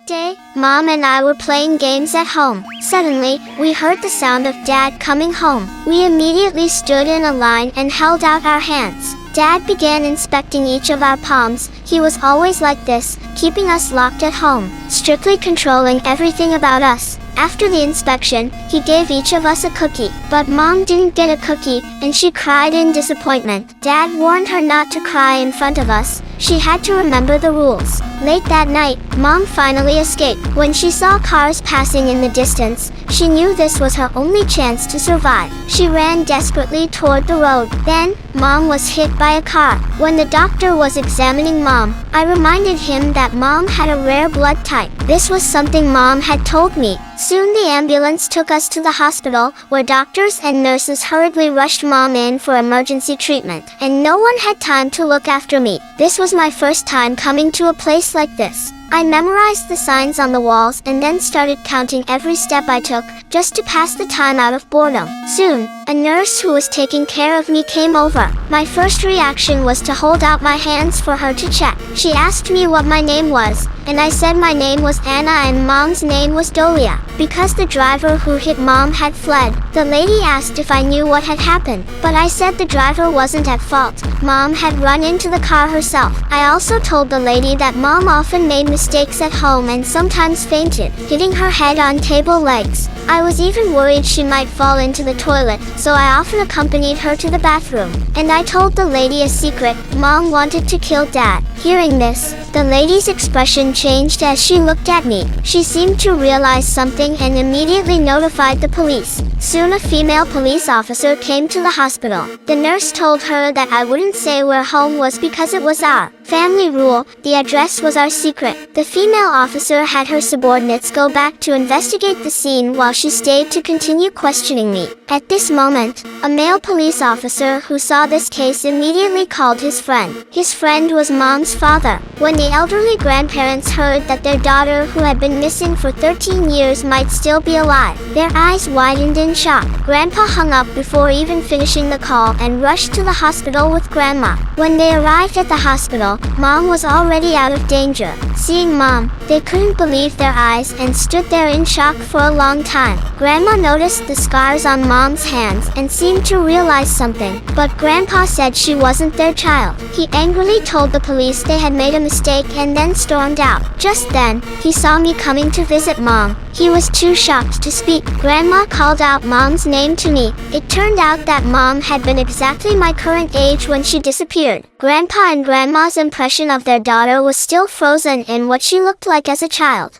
day, Mom and I were playing games at home. Suddenly, we heard the sound of Dad coming home. We immediately stood in a line and held out our hands. Dad began inspecting each of our palms. He was always like this, keeping us locked at home, strictly controlling everything about us. After the inspection, he gave each of us a cookie. But Mom didn't get a cookie, and she cried in disappointment. Dad warned her not to cry in front of us. She had to remember the rules. Late that night, Mom finally escaped. When she saw cars passing in the distance, she knew this was her only chance to survive. She ran desperately toward the road. Then, Mom was hit by a car. When the doctor was examining Mom, I reminded him that Mom had a rare blood type. This was something Mom had told me. Soon the ambulance took us to the hospital, where doctors and nurses hurriedly rushed Mom in for emergency treatment, and no one had time to look after me. This was my first time coming to a place like this. I memorized the signs on the walls and then started counting every step I took, just to pass the time out of boredom. Soon, a nurse who was taking care of me came over. My first reaction was to hold out my hands for her to check. She asked me what my name was, and I said my name was Anna and Mom's name was Dolia. Because the driver who hit Mom had fled, the lady asked if I knew what had happened, but I said the driver wasn't at fault. Mom had run into the car herself. I also told the lady that Mom often made mistakes at home and sometimes fainted, hitting her head on table legs. I was even worried she might fall into the toilet, so I often accompanied her to the bathroom. And I told the lady a secret: Mom wanted to kill Dad. Hearing this, the lady's expression changed as she looked at me. She seemed to realize something and immediately notified the police. Soon a female police officer came to the hospital. The nurse told her that I wouldn't say where home was because it was our family rule. The address was our secret. The female officer had her subordinates go back to investigate the scene while she stayed to continue questioning me. At this moment, a male police officer who saw this case immediately called his friend. His friend was Mom's father. When the elderly grandparents heard that their daughter, who had been missing for 13 years, might still be alive, their eyes widened in shock. Grandpa hung up before even finishing the call and rushed to the hospital with Grandma. When they arrived at the hospital, Mom was already out of danger. Seeing Mom, they couldn't believe their eyes and stood there in shock for a long time. Grandma noticed the scars on Mom's hands and seemed to realize something, but Grandpa said she wasn't their child. He angrily told the police they had made a mistake and then stormed out. Just then, he saw me coming to visit Mom. He was too shocked to speak. Grandma called out Mom's name to me. It turned out that Mom had been exactly my current age when she disappeared. Grandpa and Grandma's impression of their daughter was still frozen in what she looked like as a child.